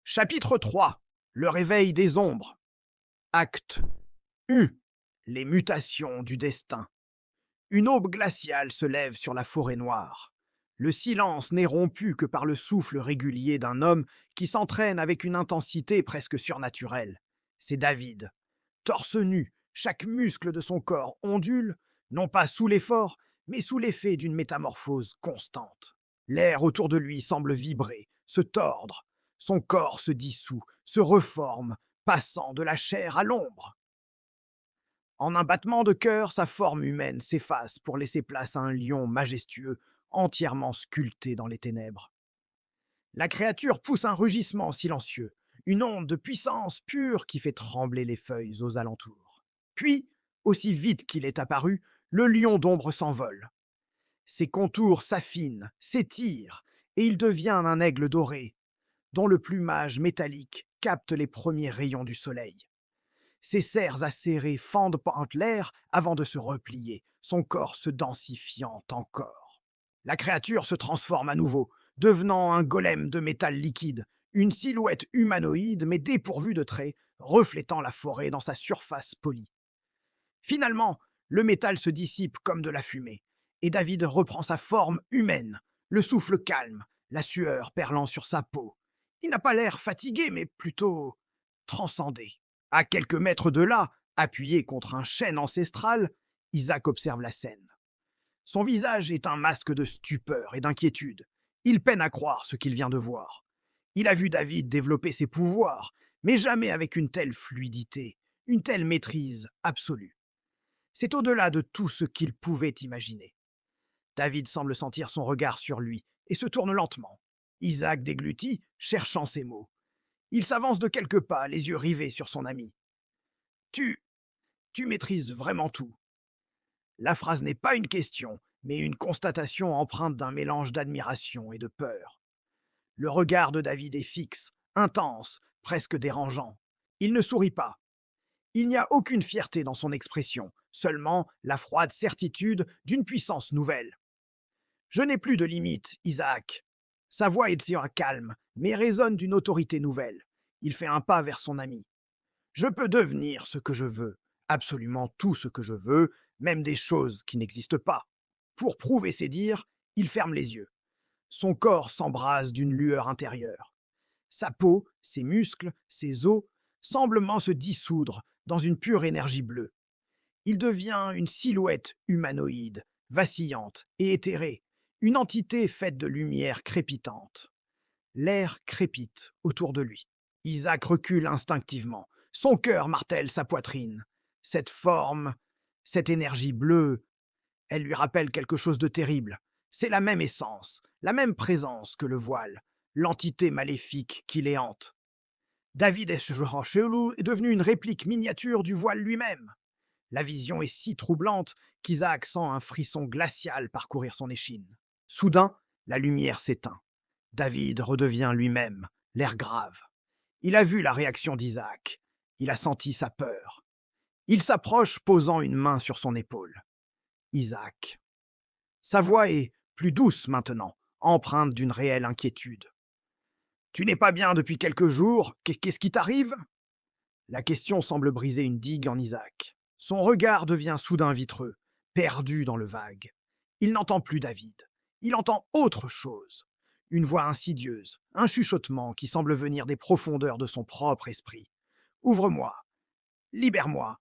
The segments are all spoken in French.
Chapitre 3. Le réveil des ombres. Acte U. Les mutations du destin. Une aube glaciale se lève sur la forêt noire. Le silence n'est rompu que par le souffle régulier d'un homme qui s'entraîne avec une intensité presque surnaturelle. C'est David. Torse nu, chaque muscle de son corps ondule, non pas sous l'effort, mais sous l'effet d'une métamorphose constante. L'air autour de lui semble vibrer, se tordre. Son corps se dissout, se reforme, passant de la chair à l'ombre. En un battement de cœur, sa forme humaine s'efface pour laisser place à un lion majestueux, entièrement sculpté dans les ténèbres. La créature pousse un rugissement silencieux, une onde de puissance pure qui fait trembler les feuilles aux alentours. Puis, aussi vite qu'il est apparu, le lion d'ombre s'envole. Ses contours s'affinent, s'étirent, et il devient un aigle doré, dont le plumage métallique capte les premiers rayons du soleil. Ses serres acérées fendent l'air avant de se replier, son corps se densifiant encore. La créature se transforme à nouveau, devenant un golem de métal liquide, une silhouette humanoïde mais dépourvue de traits, reflétant la forêt dans sa surface polie. Finalement, le métal se dissipe comme de la fumée, et David reprend sa forme humaine, le souffle calme, la sueur perlant sur sa peau. Il n'a pas l'air fatigué, mais plutôt transcendé. À quelques mètres de là, appuyé contre un chêne ancestral, Isaac observe la scène. Son visage est un masque de stupeur et d'inquiétude. Il peine à croire ce qu'il vient de voir. Il a vu David développer ses pouvoirs, mais jamais avec une telle fluidité, une telle maîtrise absolue. C'est au-delà de tout ce qu'il pouvait imaginer. David semble sentir son regard sur lui et se tourne lentement. Isaac déglutit, cherchant ses mots. Il s'avance de quelques pas, les yeux rivés sur son ami. Tu maîtrises vraiment tout. La phrase n'est pas une question, mais une constatation empreinte d'un mélange d'admiration et de peur. Le regard de David est fixe, intense, presque dérangeant. Il ne sourit pas. Il n'y a aucune fierté dans son expression, seulement la froide certitude d'une puissance nouvelle. Je n'ai plus de limites, Isaac. Sa voix est calme, mais résonne d'une autorité nouvelle. Il fait un pas vers son ami. Je peux devenir ce que je veux, absolument tout ce que je veux, même des choses qui n'existent pas. Pour prouver ses dires, il ferme les yeux. Son corps s'embrase d'une lueur intérieure. Sa peau, ses muscles, ses os semblent se dissoudre dans une pure énergie bleue. Il devient une silhouette humanoïde, vacillante et éthérée, une entité faite de lumière crépitante. L'air crépite autour de lui. Isaac recule instinctivement. Son cœur martèle sa poitrine. Cette forme, cette énergie bleue, elle lui rappelle quelque chose de terrible. C'est la même essence, la même présence que le voile, l'entité maléfique qui les hante. David Eschelou est devenu une réplique miniature du voile lui-même. La vision est si troublante qu'Isaac sent un frisson glacial parcourir son échine. Soudain, la lumière s'éteint. David redevient lui-même, l'air grave. Il a vu la réaction d'Isaac. Il a senti sa peur. Il s'approche, posant une main sur son épaule. Isaac. Sa voix est plus douce maintenant, empreinte d'une réelle inquiétude. « Tu n'es pas bien depuis quelques jours, qu'est-ce qui t'arrive ?» La question semble briser une digue en Isaac. Son regard devient soudain vitreux, perdu dans le vague. Il n'entend plus David. Il entend autre chose. Une voix insidieuse, un chuchotement qui semble venir des profondeurs de son propre esprit. « Ouvre-moi. Libère-moi.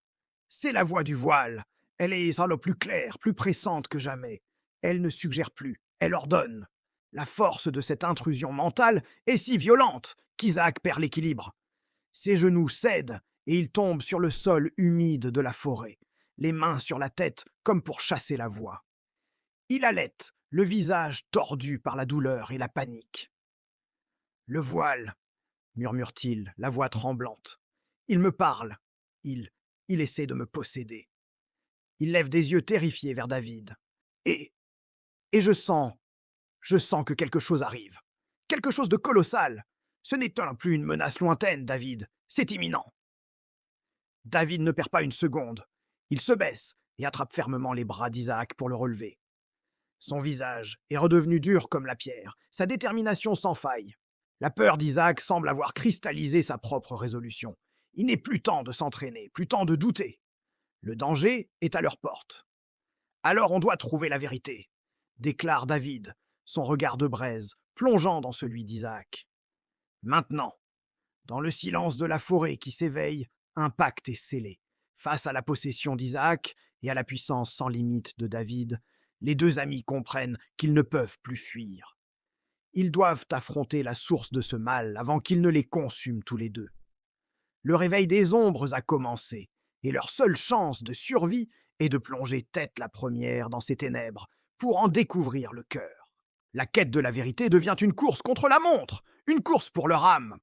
C'est la voix du voile. Elle est plus claire, plus pressante que jamais. Elle ne suggère plus, elle ordonne. La force de cette intrusion mentale est si violente qu'Isaac perd l'équilibre. Ses genoux cèdent et il tombe sur le sol humide de la forêt, les mains sur la tête comme pour chasser la voix. Il halète, le visage tordu par la douleur et la panique. « Le voile, » murmure-t-il, la voix tremblante. « Il me parle. Il essaie de me posséder. » Il lève des yeux terrifiés vers David. Et je sens que quelque chose arrive. Quelque chose de colossal. Ce n'est plus une menace lointaine, David. C'est imminent. David ne perd pas une seconde. Il se baisse et attrape fermement les bras d'Isaac pour le relever. Son visage est redevenu dur comme la pierre, sa détermination sans faille. La peur d'Isaac semble avoir cristallisé sa propre résolution. Il n'est plus temps de s'entraîner, plus temps de douter. Le danger est à leur porte. Alors on doit trouver la vérité, déclare David, son regard de braise plongeant dans celui d'Isaac. Maintenant, dans le silence de la forêt qui s'éveille, un pacte est scellé. Face à la possession d'Isaac et à la puissance sans limite de David, les deux amis comprennent qu'ils ne peuvent plus fuir. Ils doivent affronter la source de ce mal avant qu'il ne les consume tous les deux. Le réveil des ombres a commencé, et leur seule chance de survie est de plonger tête la première dans ces ténèbres pour en découvrir le cœur. La quête de la vérité devient une course contre la montre, une course pour leur âme.